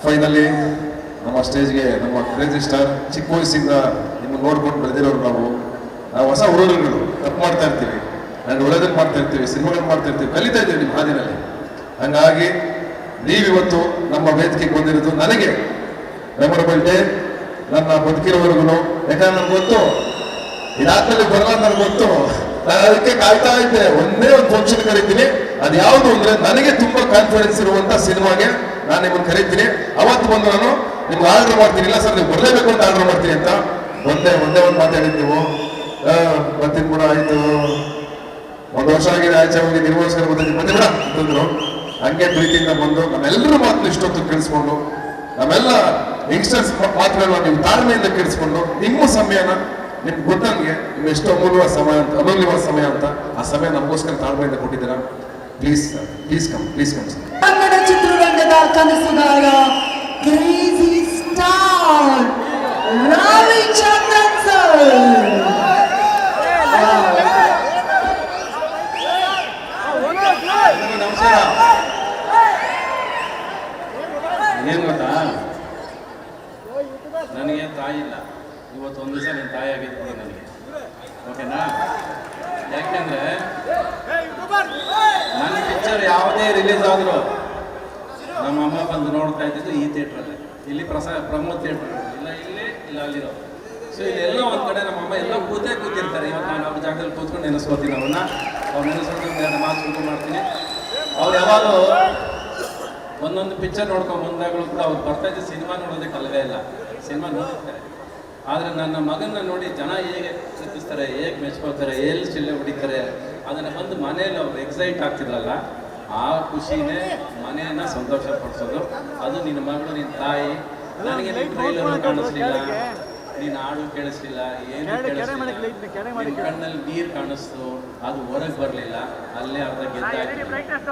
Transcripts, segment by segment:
Finally ನಮ್ಮ ಸ್ಟೇಜ್ಗೆ ನಮ್ಮ crazy star ಚಿಕ್ಕ ವಯಸ್ಸಿಂದ ನಿಮ್ಮನ್ನು ನೋಡ್ಕೊಂಡು ಬೆಳೆದಿರೋರು ನಾವು ಹೊಸ ಹುಡುಗರುಗಳು ತಪ್ಪು ಮಾಡ್ತಾ ಇರ್ತೀವಿ, ನಾನು ಒಳ್ಳೆದನ್ನು ಮಾಡ್ತಾ ಇರ್ತೀವಿ, ಸಿನಿಮಾಗಳು ಮಾಡ್ತಾ ಇರ್ತೀವಿ, ಕಲಿತಾ ಇದ್ದೀವಿ ನಿಮ್ಮ ಹಾದಿನಲ್ಲಿ. ಹಂಗಾಗಿ ನೀವಿವತ್ತು ನಮ್ಮ ವೇದಿಕೆಗೆ ಬಂದಿರೋದು ನನಗೆ ಮೆಮೊರಬಲ್ ಡೇ, ನನ್ನ ಬದುಕಿರೋವರೆಗೂ. ಯಾಕಂದ್ರೆ ನನಗೆ ಗೊತ್ತು ಇದಾದ್ಮೇಲೆ ಬರಲ್ಲ, ನನಗೆ ಗೊತ್ತು. ನಾನು ಅದಕ್ಕೆ ಕಾಯ್ತಾ ಇದ್ದೆ, ಒಂದೇ ಒಂದು ಫಂಕ್ಷನ್ ಕರಿತೀನಿ. ಅದು ಯಾವುದು ಅಂದ್ರೆ ನನಗೆ ತುಂಬಾ ಕಾನ್ಫಿಡೆನ್ಸ್ ಇರುವಂತ ಸಿನಿಮಾಗೆ ನಾನು ನಿಮ್ಮನ್ನು ಕರಿತೀನಿ. ಅವತ್ತು ಬಂದು ನಾನು ನಿಮ್ಗೆ ಆರ್ಡರ್ ಮಾಡ್ತೀನಿ. ಇಲ್ಲ ಸರ್ ನೀವು ಬರಲೇಬೇಕು ಅಂತ ಆರ್ಡರ್ ಮಾಡ್ತೀನಿ ಅಂತ ಒಂದೇ ಒಂದು ಮಾತಾಡಿದ್ ನೀವು. ಬರ್ತೀನಿ ಕೂಡ ಆಯ್ತು, ಒಂದು ವರ್ಷ ಆಗಿದೆ, ಆಚೆ ಹೋಗಿ ನಿರ್ವಹಿಸ್ಕೊಂಡು ಬಂದಿದ್ದೀನಿ ಮತ್ತೆ ಬಿಡ ಅಂತಂದ್ರು. ಹಂಗೆ ಪ್ರೀತಿಯಿಂದ ಬಂದು ನಮ್ಮೆಲ್ಲರೂ ಮಾತು ಇಷ್ಟೊತ್ತು ಕೇಳಿಸ್ಕೊಂಡು, ನಮ್ಮೆಲ್ಲ ಯಂಗ್ಸ್ಟರ್ಸ್ ಮಾತುಗಳನ್ನ ನೀವು ತಾಳ್ಮೆಯಿಂದ ಕೇಳಿಸ್ಕೊಂಡು, ನಿಮ್ಮ ಸಮಯನ ನಿಮ್ಗೆ ಗೊತ್ತಂಗೆ ನಿಮ್ಗೆ ಎಷ್ಟು ಅಮೂಲ್ಯವಾದ ಸಮಯ ಅಂತ ಆ ಸಮಯ ನಮಗೋಸ್ಕರ ತಾಳ್ಮೆಯಿಂದ ಕೊಟ್ಟಿದ್ದೀರಾ. Please come sir. ಕನ್ನಡ ಚಿತ್ರರಂಗದ ಕನಸುಗಾರ ಕ್ರೇಜಿ ಸ್ಟಾರ್ ರವಿಚಂದ್ರನ್ ಸರ್. ನಮಸ್ಕಾರ. ಏನ್ ಗೊತ್ತಾ, ನನಗೆ ತಾಯಿ ಇಲ್ಲ. ಇವತ್ತು ಒಂದು ದಿವಸ ನಿನ್ನ ತಾಯಿ ಆಗಿದ್ದು ನನಗೆ, ಓಕೆನಾ? ಯಾಕೆಂದ್ರೆ ನನ್ನ ಪಿಕ್ಚರ್ ಯಾವುದೇ ರಿಲೀಸ್ ಆದರೂ ನಮ್ಮ ಅಮ್ಮ ಬಂದು ನೋಡ್ತಾ ಇದ್ದಿದ್ದು ಈ ಥಿಯೇಟ್ರಲ್ಲಿ. ಇಲ್ಲಿ ಪ್ರಮೋದ್ ಥಿಯೇಟ್ರ್ ಇಲ್ಲ, ಇಲ್ಲಿ ಇಲ್ಲ ಅಲ್ಲಿರೋ. ಸೊ ಇಲ್ಲೆಲ್ಲ ಒಂದು ಕಡೆ ನಮ್ಮ ಅಮ್ಮ ಎಲ್ಲ ಕೂತಿರ್ತಾರೆ. ಇವತ್ತು ನಾನು ಅವ್ರ ಜಾಗದಲ್ಲಿ ಕೂತ್ಕೊಂಡು ನೆನೆಸ್ಕೋತೀನಿ ಅವ್ರನ್ನ. ಅವ್ರು ನೆನೆಸ್ಕೊಂಡು ಎರಡು ಮಾತು ಶುರು ಮಾಡ್ತೀನಿ. ಅವ್ರು ಯಾವಾಗಲೂ ಒಂದೊಂದು ಪಿಕ್ಚರ್ ನೋಡ್ಕೊಂಡು ಬಂದಾಗಲೂ ಕೂಡ ಅವ್ರು ಬರ್ತಾ ಇದ್ದು ಸಿನಿಮಾ ನೋಡೋದಕ್ಕೆ ಅಲ್ಲವೇ ಇಲ್ಲ, ಸಿನಿಮಾ ನೋಡ್ತಾರೆ. ಆದರೆ ನನ್ನ ಮಗನ್ನ ನೋಡಿ ಜನ ಹೇಗೆ ಪ್ರೀತಿಸ್ತಾರೆ, ಹೇಗೆ ಮೆಚ್ಕೋತಾರೆ, ಎಲ್ಲಿ ಚಿಲ್ಲೆ ಹೊಡಿತಾರೆ, ಅದನ್ನು ಬಂದು ಮನೆಯಲ್ಲಿ ಅವ್ರು ಎಕ್ಸೈಟ್ ಆಗ್ತಿದ್ರಲ್ಲ, ಆ ಖುಷಿನೇ ಮನೆಯನ್ನ ಸಂತೋಷ ಪಡಿಸೋದು. ಅದು ನಿನ್ನ ಮಗಳು, ನಿನ್ನ ತಾಯಿ. ನನಗೆ ನಿನ್ನ ಟ್ರೈಲರ್ ಕಾಣಿಸ್ಲಿಲ್ಲ, ನೀನು ಹಾಡು ಕೇಳಿಸ್ಲಿಲ್ಲ, ಏನು ಕೇಳಿಸ್ಲಿಲ್ಲ, ಕಣ್ಣಲ್ಲಿ ನೀರು ಕಾಣಿಸ್ತು, ಅದು ಹೊರಗೆ ಬರಲಿಲ್ಲ, ಅಲ್ಲೇ ಅರ್ಧ ಗೆದ್ದಾಯ್ತು.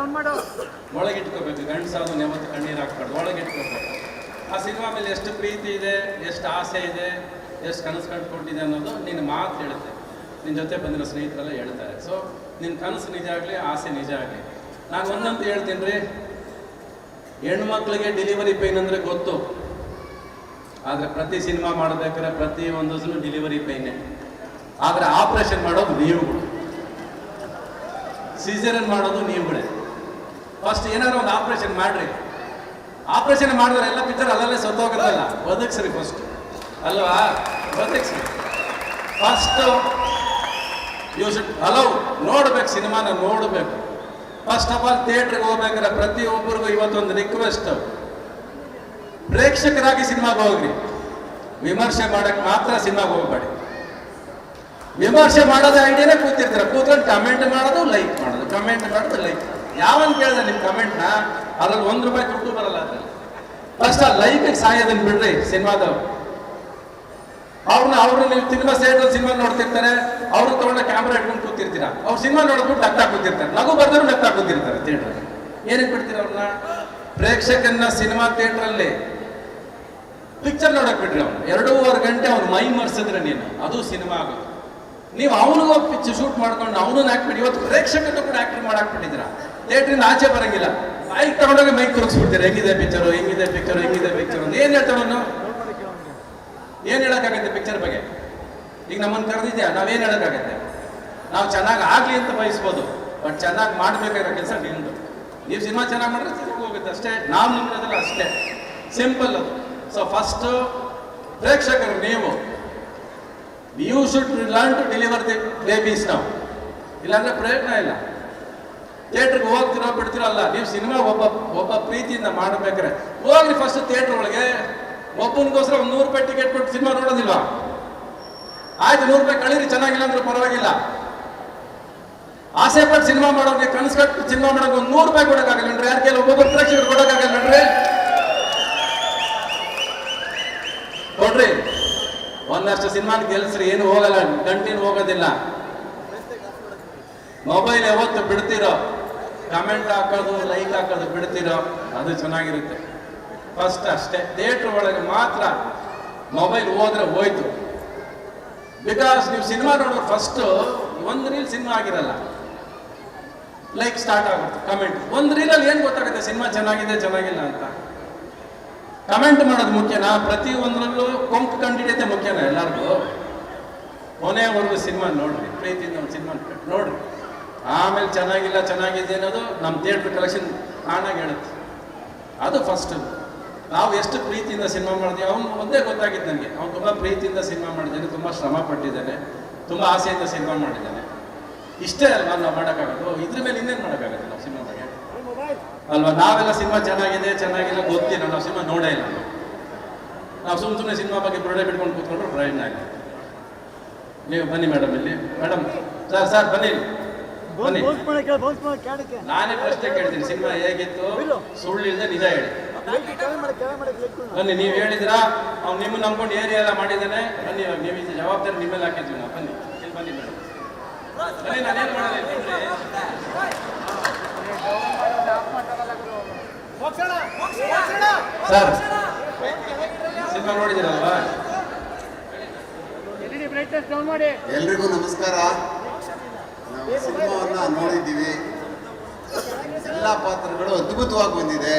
ಒಳಗಿಟ್ಕೋಬೇಕು, ಗಂಡಸಾದ್ರು ಯಾವತ್ತು ಕಣ್ಣೀರು ಹಾಕ್ಬಾರ್ದು, ಒಳಗಿಟ್ಕೋಬೇಕು. ಆ ಸಿನಿಮಾ ಮೇಲೆ ಎಷ್ಟು ಪ್ರೀತಿ ಇದೆ, ಎಷ್ಟು ಆಸೆ ಇದೆ, ಎಷ್ಟು ಕನಸು ಕಂಡುಕೊಂಡಿದೆ ಅನ್ನೋದು ನಿನ್ನ ಮಾತು ಹೇಳುತ್ತೆ. ನಿನ್ನ ಜೊತೆ ಬಂದಿರೋ ಸ್ನೇಹಿತರೆಲ್ಲ ಹೇಳ್ತಾರೆ. ಸೊ ನಿನ್ನ ಕನಸು ನಿಜ ಆಗಲಿ, ಆಸೆ ನಿಜ ಆಗಲಿ. ನಾನು ಒಂದಂತೂ ಹೇಳ್ತೀನಿ ರೀ, ಹೆಣ್ಮಕ್ಳಿಗೆ ಡೆಲಿವರಿ ಪೇನ್ ಅಂದರೆ ಗೊತ್ತು. ಆದರೆ ಪ್ರತಿ ಸಿನಿಮಾ ಮಾಡಬೇಕಾದ್ರೆ ಪ್ರತಿ ಒಂದು ಡೆಲಿವರಿ ಪೇನೇ. ಆದರೆ ಆಪ್ರೇಷನ್ ಮಾಡೋದು ನೀವುಗಳು, ಸಿಸೇರಿಯನ್ ಮಾಡೋದು ನೀವುಗಳೇ. ಫಸ್ಟ್ ಏನಾದ್ರು ಒಂದು ಆಪ್ರೇಷನ್ ಮಾಡ್ರಿ. ಆಪರೇಷನ್ ಮಾಡಿದ್ರೆ ಎಲ್ಲ ಪಿಕ್ಚರ್ ಅಲ್ಲಲ್ಲೇ ಸತ್ತೋಗುತ್ತಲ್ಲ, ಬದುಕ್ಸ್ರಿ ಫಸ್ಟ್ ಅಲ್ವಾ? ಬದುಕ್ಸ್ರಿ ಫಸ್ಟ್. ಯು ಶುಡ್ ಅಲೌ, ನೋಡ್ಬೇಕು, ಸಿನಿಮಾನ ನೋಡಬೇಕು. ಫಸ್ಟ್ ಆಫ್ ಆಲ್ ಥಿಯೇಟ್ರಿಗೆ ಹೋಗ್ಬೇಕಾದ್ರೆ ಪ್ರತಿಯೊಬ್ಬರಿಗೂ ಇವತ್ತೊಂದು ರಿಕ್ವೆಸ್ಟ್, ಪ್ರೇಕ್ಷಕರಾಗಿ ಸಿನಿಮಾಗೆ ಹೋಗ್ರಿ. ವಿಮರ್ಶೆ ಮಾಡಕ್ಕೆ ಮಾತ್ರ ಸಿನಿಮಾಗೆ ಹೋಗ್ಬೇಡಿ. ವಿಮರ್ಶೆ ಮಾಡೋದು ಐಡಿಯಾನೇ ಕೂತಿರ್ತೀರ, ಕೂತ್ಕೊಂಡು ಕಮೆಂಟ್ ಮಾಡೋದು, ಲೈಕ್ ಮಾಡೋದು, ಕಮೆಂಟ್ ಮಾಡೋದು, ಲೈಕ್. ಯಾವನ್ ಕೇಳಿದೆ ನಿಮ್ಮ ಕಮೆಂಟ್ನ? ಅದ್ರಲ್ಲಿ ₹1 ದುಡ್ಡು ಬರಲ್ಲ. ಅದ್ರಲ್ಲಿ ಫಸ್ಟ್ ಆ ಲೈಕ್ ಸಾಯೋದನ್ನ ಬಿಡ್ರಿ. ಸಿನಿಮಾದವ್ರು ಅವ್ರನ್ನ ನೀವು ಸಿನಿಮಾ ಥಿಯೇಟರ್ ಸಿನಿಮಾ ನೋಡ್ತಿರ್ತಾರೆ, ಅವ್ರು ತಗೊಂಡ ಕ್ಯಾಮ್ರಾ ಇಟ್ಕೊಂಡು ಕೂತಿರ್ತೀರ. ಅವ್ರು ಸಿನಿಮಾ ನೋಡ್ಬಿಟ್ಟು ನಗ್ತಾ ಕೂತಿರ್ತಾರೆ, ನಗು ಬರ್ದ್ರು ನಗ್ತಾ ಕೂತಿರ್ತಾರೆ ಥಿಯೇಟರ್. ಏನಕ್ಕೆ ಬಿಡ್ತೀರ ಅವ್ರನ್ನ? ಪ್ರೇಕ್ಷಕನ್ನ ಸಿನಿಮಾ ಥಿಯೇಟ್ರಲ್ಲಿ ಪಿಕ್ಚರ್ ನೋಡಕ್ ಬಿಡ್ರಿ. ಅವ್ನು 2.5 ಗಂಟೆ ಅವ್ನು ಮೈ ಮರ್ಸಿದ್ರೆ ನೀನು, ಅದು ಸಿನಿಮಾ ಆಗೋದು. ನೀವು ಅವನಿಗೂ ಪಿಕ್ಚರ್ ಶೂಟ್ ಮಾಡ್ಕೊಂಡು ಅವನನ್ನ ಹಾಕ್ಬಿಡಿ. ಇವತ್ತು ಪ್ರೇಕ್ಷಕನ್ನು ಕೂಡ ಆಕ್ಟಿಂಗ್ ಮಾಡಾಕ್ಬಿಟ್ಟಿದ್ದೀರಾ. ಥಿಯೇಟ್ರಿಂದ ಆಚೆ ಬರಂಗಿಲ್ಲ, ಮೈಕ್ ತಗೊಂಡೋಗಿ ಮೈಕ್ ತೋರಿಸ್ಬಿಡ್ತೀರ. ಹೆಂಗಿದೆ ಪಿಕ್ಚರು, ಹೆಂಗಿದೆ ಪಿಕ್ಚರು, ಹೆಂಗಿದೆ ಪಿಕ್ಚರು ಅಂತ ಏನ್ ಹೇಳ್ತಾವನು? ಏನ್ ಹೇಳಕ್ಕಾಗತ್ತೆ ಪಿಕ್ಚರ್ ಬಗ್ಗೆ? ಈಗ ನಮ್ಮನ್ನು ಕರೆದಿದ್ಯಾ, ನಾವೇನ್ ಹೇಳಕ್ಕಾಗತ್ತೆ? ನಾವು ಚೆನ್ನಾಗಿ ಆಗ್ಲಿ ಅಂತ ಬಯಸ್ಬೋದು, ಬಟ್ ಚೆನ್ನಾಗಿ ಮಾಡ್ಬೇಕಾಗಿರೋ ಕೆಲಸ ನಿಮ್ದು. ನೀವು ಸಿನಿಮಾ ಚೆನ್ನಾಗಿ ಮಾಡಿದ್ರೆ ಚೆನ್ನಾಗಿ ಹೋಗುತ್ತೆ ಅಷ್ಟೇ. ನಾವು ನಿಮ್ಮದಲ್ಲ ಅಷ್ಟೇ, ಸಿಂಪಲ್ ಅದು. ಸೊ ಫಸ್ಟ್ ಪ್ರೇಕ್ಷಕರು ನೀವು, you should learn to deliver the babies ನಾವು. ಇಲ್ಲಾಂದ್ರೆ ಪ್ರಯತ್ನ ಇಲ್ಲ. ಥಿಯೇಟ್ರಿಗೆ ಹೋಗ್ತಿರೋ ಬಿಡ್ತಿರೋ ಅಲ್ಲ, ನೀವು ಸಿನಿಮಾ ಒಬ್ಬ ಪ್ರೀತಿಯಿಂದ ಮಾಡಬೇಕಾರೆ ಹೋಗ್ರಿ ಫಸ್ಟ್ ಥಿಯೇಟರ್ ಒಳಗೆ. ಒಬ್ಬನಿಗೋಸ್ಕರ ಒಂದು ₹100 ಟಿಕೆಟ್ ಕೊಟ್ಟು ಸಿನಿಮಾ ನೋಡೋದಿಲ್ವಾ? ಆಯ್ತು, ₹100 ಕಳೀರಿ, ಚೆನ್ನಾಗಿಲ್ಲ ಅಂದ್ರೆ ಪರವಾಗಿಲ್ಲ. ಆಸೆ ಪಟ್ಟು ಸಿನಿಮಾ ಮಾಡೋರಿಗೆ, ಕನಸು ಕಟ್ಟು ಸಿನಿಮಾ ಮಾಡೋಕೆ ಒಂದು ₹100 ಕೊಡೋಕ್ಕಾಗಲ್ಲ. ಯಾರ ಕೈಲಿ ಒಬ್ಬೊಬ್ಬರು ಪ್ರೇಕ್ಷಕರು ಕೊಡೋಕ್ಕಾಗಲ್ಲ ನೋಡ್ರಿ. ಕೊಡ್ರಿ, ಒಂದಷ್ಟು ಸಿನಿಮಾನ ಗೆಲ್ಸ್ರಿ. ಏನು ಹೋಗಲ್ಲ, ಕಂಟಿನ್ಯೂ ಹೋಗೋದಿಲ್ಲ. ಮೊಬೈಲ್ ಯಾವತ್ತು ಬಿಡ್ತಿರೋ, ಕಮೆಂಟ್ ಹಾಕೋದು, ಲೈಕ್ ಹಾಕೋದು ಬಿಡ್ತಿರೋ, ಅದು ಚೆನ್ನಾಗಿರುತ್ತೆ. ಫಸ್ಟ್ ಅಷ್ಟೇ. ಥಿಯೇಟರ್ ಒಳಗೆ ಮಾತ್ರ ಮೊಬೈಲ್ ಹೋದ್ರೆ ಹೋಯ್ತು. ಬಿಕಾಸ್ ನೀವು ಸಿನಿಮಾ ನೋಡೋದು ಫಸ್ಟ್ ಒಂದು ರೀಲ್ ಸಿನಿಮಾ ಆಗಿರಲ್ಲ, ಲೈಕ್ ಸ್ಟಾರ್ಟ್ ಆಗುತ್ತೆ, ಕಮೆಂಟ್. ಒಂದು ರೀಲಲ್ಲಿ ಏನು ಗೊತ್ತಾಗುತ್ತೆ ಸಿನಿಮಾ ಚೆನ್ನಾಗಿದೆ ಚೆನ್ನಾಗಿಲ್ಲ ಅಂತ? ಕಮೆಂಟ್ ಮಾಡೋದು ಮುಖ್ಯನಾ? ಪ್ರತಿ ಒಂದರಲ್ಲೂ ಕೊಂಕು ಕಂಡಿಡಿಯತ್ತೆ ಮುಖ್ಯನಾ ಎಲ್ಲರಿಗೂ? ಕೊನೆವರೆಗೂ ಸಿನಿಮಾ ನೋಡ್ರಿ, ಪ್ರೀತಿಯಿಂದ ಒಂದು ಸಿನಿಮಾ ನೋಡ್ರಿ. ಆಮೇಲೆ ಚೆನ್ನಾಗಿಲ್ಲ ಚೆನ್ನಾಗಿದೆ ಅನ್ನೋದು ನಮ್ಮ ಥಿಯೇಟ್ರ್ ಕಲೆಕ್ಷನ್ ಆನಾಗಿ ಹೇಳುತ್ತೆ. ಅದು ಫಸ್ಟ್. ನಾವು ಎಷ್ಟು ಪ್ರೀತಿಯಿಂದ ಸಿನಿಮಾ ಮಾಡಿದ್ವಿ ಅವ್ನು ಒಂದೇ ಗೊತ್ತಾಗಿತ್ತು ನನಗೆ. ಅವ್ನು ತುಂಬ ಪ್ರೀತಿಯಿಂದ ಸಿನಿಮಾ ಮಾಡಿದ್ದಾನೆ, ತುಂಬ ಶ್ರಮ ಪಟ್ಟಿದ್ದಾನೆ, ತುಂಬ ಆಸೆಯಿಂದ ಸಿನಿಮಾ ಮಾಡಿದ್ದಾನೆ. ಇಷ್ಟೇ ಅಲ್ವಾ ನಾವು ಮಾಡೋಕ್ಕಾಗೋದು? ಇದ್ರ ಮೇಲೆ ಇನ್ನೇನು ಮಾಡೋಕ್ಕಾಗುತ್ತೆ ನಾವು ಸಿನಿಮಾದಾಗೆ ಅಲ್ವಾ? ನಾವೆಲ್ಲ ಸಿನಿಮಾ ಚೆನ್ನಾಗಿಲ್ಲ ಗೊತ್ತಿಲ್ಲ, ನಾವು ಸಿನಿಮಾ ನೋಡೇ ಇಲ್ಲ. ನಾವು ಸುಮ್ಮನೆ ಸಿನಿಮಾ ಬಗ್ಗೆ ಬುರುಡೆ ಬಿಟ್ಕೊಂಡು ಕೂತ್ಕೊಂಡ್ರೆ ಪ್ರಯೋಜನ ಇಲ್ಲ. ನೀವು ಬನ್ನಿ ಮೇಡಮ್, ಇಲ್ಲಿ ಮೇಡಮ್, ಸರ್ ಬನ್ನಿ ಬನ್ನಿ. ನಾನೇ ಪ್ರಶ್ನೆ ಕೇಳ್ತೀನಿ, ಸಿನಿಮಾ ಹೇಗಿತ್ತು? ಸುಳ್ಳಿಲ್ಲದೆ ನಿಜ ಹೇಳಿ. ಬನ್ನಿ, ನೀವು ಹೇಳಿದ್ರಾ ಅವ್ನು ನಿಮ್ಮನ್ನು ನಂಬ್ಕೊಂಡು ಏರಿಯಾ ಎಲ್ಲ ಮಾಡಿದ್ದಾನೆ, ಬನ್ನಿ ನೀವು ಇದು ಜವಾಬ್ದಾರಿ ನಿಮ್ಮೆಲ್ಲ ಹಾಕಿದ್ವಿ ನಾವು. ಬನ್ನಿ ಇಲ್ಲಿ ಬನ್ನಿ ಮೇಡಮ್, ಬನ್ನಿ. ನಾನೇನು ಮಾಡೋದು ಸರ್, ಸಿನಿಮಾ ನೋಡಿದ್ದೀರಲ್ವಾ? ಎಲ್ರಿಗೂ ನಮಸ್ಕಾರ. ನಾವು ಸಿನಿಮಾವನ್ನ ನೋಡಿದ್ದೀವಿ. ಎಲ್ಲ ಪಾತ್ರಗಳು ಅದ್ಭುತವಾಗಿ ಬಂದಿದೆ.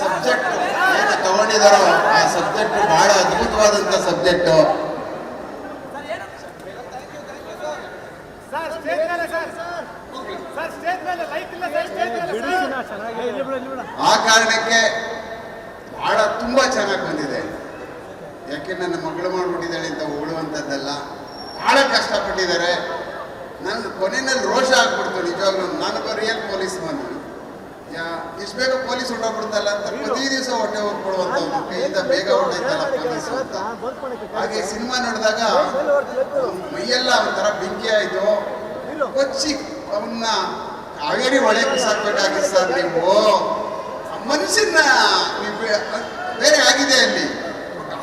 ಸಬ್ಜೆಕ್ಟ್ ಏನು ತಗೊಂಡಿದಾರೋ ಆ ಸಬ್ಜೆಕ್ಟ್ ಬಹಳ ಅದ್ಭುತವಾದಂತ ಸಬ್ಜೆಕ್ಟು. ಆ ಕಾರಣಕ್ಕೆ ಬಹಳ ತುಂಬಾ ಚೆನ್ನಾಗಿ ಬಂದಿದೆ. ಯಾಕೆ ನನ್ನ ಮಗಳು ಮಾಡ್ಬಿಟ್ಟಿದ್ದಾಳೆ ಅಂತ ಹೊಗಳುವಂಥದ್ದಲ್ಲ, ಬಹಳ ಕಷ್ಟಪಟ್ಟಿದ್ದಾರೆ. ನನ್ನ ಕೊನೆಯಲ್ಲಿ ರೋಷ ಆಗ್ಬಿಡ್ತು ನಿಜವಾಗ್ಲೂ. ನಾನೊಬ್ಬ ರಿಯಲ್ ಪೊಲೀಸ್ ಮನ್. ಎಷ್ಟು ಬೇಗ ಪೊಲೀಸ್ ಹೊಟ್ಟೋಗ್ಬಿಡ್ತಲ್ಲ ಅಂತ ಪ್ರತಿ ದಿವಸ ಹೊಟ್ಟೆ ಹೋಗ್ಬಿಡುವಂಥವ್ರು, ಕೈಯಿಂದ ಬೇಗ ಹೊಟ್ಟೈತಲ್ಲ ಪೊಲೀಸು ಅಂತ. ಹಾಗೆ ಸಿನಿಮಾ ನೋಡಿದಾಗ ಮೈಯೆಲ್ಲ ಒಂಥರ ಬೆಂಕಿ ಆಯಿತು. ಕೊಚ್ಚಿ ಅವನ್ನ ಕಾವೇರಿ ಹೊಳೆ ಬಿಸಾಕ್ಬೇಕಾಗಿತ್ತು ಸರ್. ನೀವು ಮನುಷ್ಯನ ಬೇರೆ ಆಗಿದೆ ಅಲ್ಲಿ.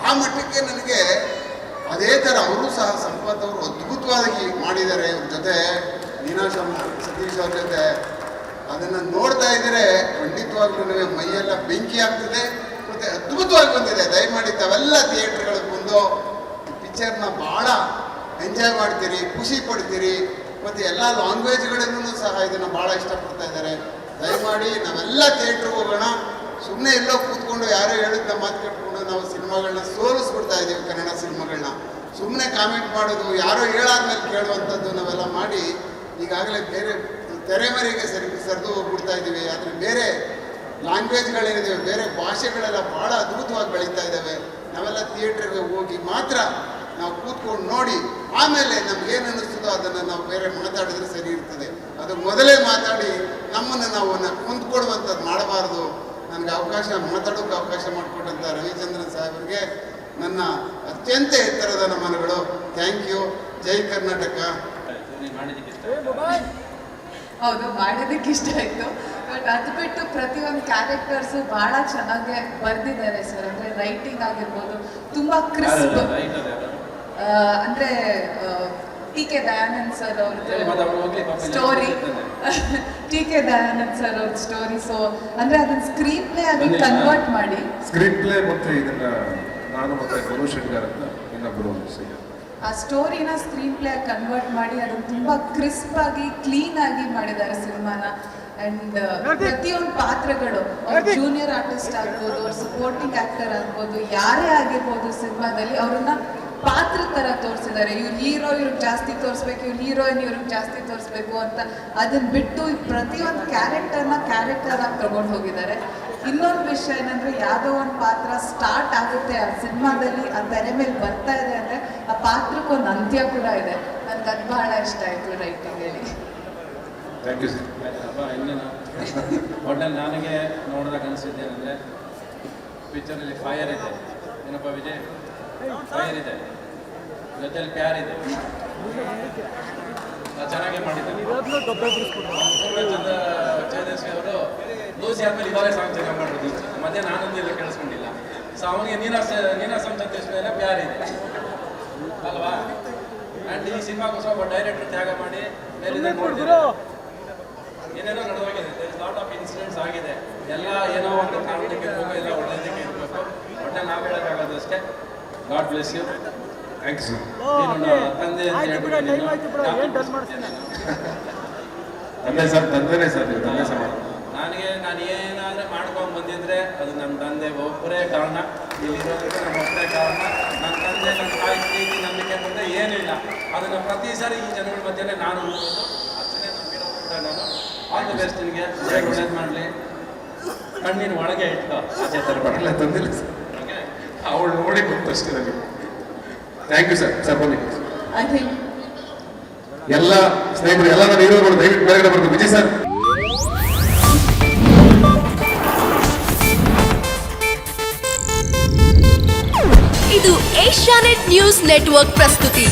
ಆ ಮಟ್ಟಕ್ಕೆ ನನಗೆ ಅದೇ ಥರ ಅವರು ಸಹ ಸಂಪತ್ ಅವರು ಅದ್ಭುತವಾಗಿ ಮಾಡಿದ್ದಾರೆ. ಇವ್ರ ಜೊತೆ ಸತೀಶ್ ಅವ್ರ ಜೊತೆ ಅದನ್ನು ನೋಡ್ತಾ ಇದ್ರೆ ಖಂಡಿತವಾಗ್ಲೂ ಮೈಯೆಲ್ಲ ಬೆಂಕಿ ಆಗ್ತದೆ. ಮತ್ತೆ ಅದ್ಭುತವಾಗಿ ಬಂದಿದೆ. ದಯಮಾಡಿ ತಾವೆಲ್ಲ ಥಿಯೇಟರ್ಗಳಿಗೆ ಬಂದು ಪಿಕ್ಚರ್ನ ಭಾಳ ಎಂಜಾಯ್ ಮಾಡ್ತೀರಿ, ಖುಷಿ ಪಡ್ತೀರಿ. ಮತ್ತು ಎಲ್ಲ ಲ್ಯಾಂಗ್ವೇಜ್ಗಳಲ್ಲೂ ಸಹ ಇದನ್ನು ಭಾಳ ಇಷ್ಟಪಡ್ತಾ ಇದ್ದಾರೆ. ದಯಮಾಡಿ ನಾವೆಲ್ಲ ಥಿಯೇಟ್ರಿಗೆ ಹೋಗೋಣ. ಸುಮ್ಮನೆ ಎಲ್ಲೋ ಕೂತ್ಕೊಂಡು ಯಾರೋ ಹೇಳಿದ ಮಾತು ಕೇಳ್ಕೊಂಡು ನಾವು ಸಿನಿಮಾಗಳನ್ನ ಸೋಲಿಸ್ಬಿಡ್ತಾ ಇದ್ದೀವಿ. ಕನ್ನಡ ಸಿನಿಮಾಗಳನ್ನ ಸುಮ್ಮನೆ ಕಾಮೆಂಟ್ ಮಾಡೋದು, ಯಾರೋ ಹೇಳಾದ್ಮೇಲೆ ಕೇಳುವಂಥದ್ದು ನಾವೆಲ್ಲ ಮಾಡಿ ಈಗಾಗಲೇ ಬೇರೆ ತೆರೆಮರೆಗೆ ಸರಿದು ಹೋಗ್ಬಿಡ್ತಾ ಇದ್ದೀವಿ. ಆದರೆ ಬೇರೆ ಲ್ಯಾಂಗ್ವೇಜ್ಗಳೇನಿದ್ದಾವೆ, ಬೇರೆ ಭಾಷೆಗಳೆಲ್ಲ ಭಾಳ ಅದ್ಭುತವಾಗಿ ಬೆಳೀತಾ ಇದ್ದಾವೆ. ನಾವೆಲ್ಲ ಥಿಯೇಟ್ರಿಗೆ ಹೋಗಿ ಮಾತ್ರ ನಾವು ಕೂತ್ಕೊಂಡು ನೋಡಿ ಆಮೇಲೆ ನಮ್ಗೇನು ಅನ್ನಿಸ್ತದೋ ಅದನ್ನು ನಾವು ಬೇರೆ ಮಾತಾಡಿದ್ರೆ ಸರಿ ಇರ್ತದೆ. ಅದು ಮೊದಲೇ ಮಾತಾಡಿ ನಮ್ಮನ್ನು ನಾವು ಹೊಂದ್ಕೊಡುವಂಥದ್ದು ಮಾಡಬಾರ್ದು. ನನಗೆ ಮಾತಾಡೋಕ್ಕೆ ಅವಕಾಶ ಮಾಡಿಕೊಟ್ಟಂಥ ರವಿಚಂದ್ರನ್ ಸಾಹೇಬರಿಗೆ ನನ್ನ ಅತ್ಯಂತ ಎತ್ತರದ ನಮನಗಳು. Thank you. ಜೈ ಕರ್ನಾಟಕ. ಹೌದು, ಮಾಡೋದಕ್ಕೆ ಇಷ್ಟ ಆಯಿತು. ಬಟ್ ಅದು ಬಿಟ್ಟು ಪ್ರತಿಯೊಂದು ಕ್ಯಾರೆಕ್ಟರ್ಸು ಭಾಳ ಚೆನ್ನಾಗಿ ಬರೆದಿದ್ದಾರೆ ಸರ್. ಅಂದರೆ ರೈಟಿಂಗ್ ಆಗಿರ್ಬೋದು ತುಂಬ ಕ್ರಿಸ್ಪ್. ಅಂದರೆ ಟಿ ಕೆ ದಯಾನಂದ್ ಸರ್ ಅವ್ರದ್ದು story, T K Dayanand sir ಅವ್ರ ಸ್ಟೋರಿ. ಸೊ ಅಂದರೆ ಅದನ್ನ ಸ್ಕ್ರೀನ್ ಪ್ಲೇ ಆಗಿ ಕನ್ವರ್ಟ್ ಮಾಡಿ, ಸ್ಕ್ರೀನ್ ಪ್ಲೇ ಮತ್ತು ಇದನ್ನ ನಾನು ಮತ್ತೆ ಗುರು ಶಂಕರ್ ಅಂತ ಇನ್ನೊಬ್ಬರು ಆ ಸ್ಟೋರಿನ ಸ್ಕ್ರೀನ್ ಪ್ಲೇ ಆಗಿ ಕನ್ವರ್ಟ್ ಮಾಡಿ ಅದನ್ನು ತುಂಬ ಕ್ರಿಸ್ಪ್ ಆಗಿ ಕ್ಲೀನ್ ಆಗಿ ಮಾಡಿದ್ದಾರೆ ಸಿನಿಮಾನ. ಆ್ಯಂಡ್ ಪ್ರತಿಯೊಂದು ಪಾತ್ರಗಳು, ಅವ್ರ ಜೂನಿಯರ್ ಆರ್ಟಿಸ್ಟ್ ಆಗ್ಬೋದು, ಅವ್ರ ಸಪೋರ್ಟಿಂಗ್ ಆ್ಯಕ್ಟರ್ ಆಗ್ಬೋದು, ಯಾರೇ ಆಗಿರ್ಬೋದು, ಸಿನಿಮಾದಲ್ಲಿ ಅವ್ರನ್ನ ಪಾತ್ರ ಥರ ತೋರಿಸಿದ್ದಾರೆ. ಇವ್ರು ಹೀರೋ ಇವ್ರಿಗೆ ಜಾಸ್ತಿ ತೋರಿಸ್ಬೇಕು, ಇವ್ರು ಹೀರೋಯಿನ್ ಇವ್ರಿಗೆ ಜಾಸ್ತಿ ತೋರಿಸ್ಬೇಕು ಅಂತ ಅದನ್ನ ಬಿಟ್ಟು ಪ್ರತಿಯೊಂದು ಕ್ಯಾರೆಕ್ಟರ್ ಆಗಿ ತಗೊಂಡು ಹೋಗಿದ್ದಾರೆ. ಇನ್ನೊಂದು ವಿಷಯ ಏನಂದ್ರೆ, ಯಾವುದೋ ಒಂದು ಪಾತ್ರ ಸ್ಟಾರ್ಟ್ ಆಗುತ್ತೆ ಆ ಸಿನಿಮಾದಲ್ಲಿ, ಆ ತೆರೆ ಮೇಲೆ ಬರ್ತಾ ಇದೆ ಅಂದರೆ ಆ ಪಾತ್ರಕ್ಕೊಂದು ಅಂತ್ಯ ಕೂಡ ಇದೆ. ನನಗೆ ಅದು ಬಹಳ ಇಷ್ಟ ಆಯಿತು ರೈಟಿಂಗಲ್ಲಿ. Thank you sir. ಇನ್ನೇನು ಒಟ್ಟಲ್ಲಿ ನನಗೆ ನೋಡಿದಾಗ ಅನಿಸಿದ್ದೇನೆಂದರೆ, ಪಿಕ್ಚರಲ್ಲಿ ಫೈರ್ ಇದೆ, ಏನಪ್ಪ ವಿಜಯ್, ಫೈರ್ ಇದೆ, ಜೊತೆಲಿ ಪ್ಯಾರ್ ಇದೆ, ಚೆನ್ನಾಗಿ ಮಾಡಿದ್ದಾರೆ. ಚಂದ್ರಶೇಖರ್ ಅವರು ಲೂಸಿ ಆದ್ಮೇಲೆ ಇವಾಗಲೇ ಸಾಂಗ್ ಚೆನ್ನಾಗಿ ಮಾಡೋದು, ಮಧ್ಯಾಹ್ನ ಆನಂದಿಲ್ಲ ಕೇಳಿಸ್ಕೊಂಡಿಲ್ಲ. ಸೊ ಅವನಿಗೆ ನೀನಾಸಂ ಚಂದ್ರೇಶ್ ಮೇಲೆ ಪ್ಯಾರ್ ಇದೆ ಅಲ್ವಾ? ಆ್ಯಂಡ್ ಈ ಸಿನಿಮಾಗೋಸ್ಕರ ಒಬ್ಬ ಡೈರೆಕ್ಟರ್ ತ್ಯಾಗ ಮಾಡಿ ಮೇಲಿಂದ ನೋಡ್ತೀರಾ ಏನೇನೋ ನಡೆದೋಗಿದೆ. ಲಾಟ್ ಆಫ್ ಇನ್ಸಿಡೆಂಟ್ಸ್ ಆಗಿದೆ. ಎಲ್ಲ ಏನೋ ಒಂದು ಕಾರಣಕ್ಕೆ ಇರಬೇಕು, ಎಲ್ಲ ಒಳ್ಳೆಯದಕ್ಕೆ ಇರಬೇಕು. ಒಟ್ಟೆ ನಾವು ಹೇಳೋಕ್ಕಾಗೋದು ಅಷ್ಟೇ. God bless you. Thank you sir. ತಂದೆ ಅಂತ ಹೇಳ್ಬಿಟ್ಟು ತಂದೆ ಸರ್, ತಂದೆನೇ ಸರ್, ನೀವು ತಂದೆ ಸಮಾನ. ನಾನು ಏನಾದರೂ ಮಾಡ್ಕೊಂಡು ಬಂದಿದ್ರೆ ಅದು ನನ್ನ ತಂದೆ ಒಬ್ಬರೇ ಕಾರಣ, ಇಲ್ಲಿರೋದಕ್ಕೆ ನಮ್ಮ ಒಬ್ಬರೇ ಕಾರಣ. ನನ್ನ ತಂದೆ, ನನ್ನ ತಾಯಿ ಪ್ರೀತಿ ನಂಬಿಕೆ ಮುಂದೆ ಏನಿಲ್ಲ. ಅದನ್ನು ಪ್ರತಿ ಸಾರಿ ಈ ಜನಗಳ ಮಧ್ಯೆ ನಾನು ನೋಡೋದು, ಅಷ್ಟೇ ನಂಬಿರೋ ಕೂಡ ನಾನು. ಆಲ್ ದಿ ಬೆಸ್ಟ್ ನಿನಗೆ, ಒಳ್ಳೇದು ಮಾಡಲಿ. ಕಣ್ಣಿನ ಒಳಗೆ ಇಟ್ಕೋ, ಆಚೆ ತರಬೇಡ. ಇಲ್ಲ ತಂದಿಲ್ಲ ಸರ್, ಓಕೆ, ಅವಳು ನೋಡಿ ಬಂತು ಅಷ್ಟೇ ನನಗೆ. Thank you sir. ಸರ್ ಬನ್ನಿ. ಐ ಥಿಂಕ್ ಎಲ್ಲ ಸ್ನೇಹಿತರು, ಎಲ್ಲ ನನ್ನ ಹೀರೋಗಳು ದಯವಿಟ್ಟು ಮೇಲ್ಗಡೆ ಬರ್ತಾರೆ. ವಿಜಯ್ ಸರ್. ಇದು ಏಷ್ಯಾನೆಟ್ ನ್ಯೂಸ್ ನೆಟ್ವರ್ಕ್ ಪ್ರಸ್ತುತಿ.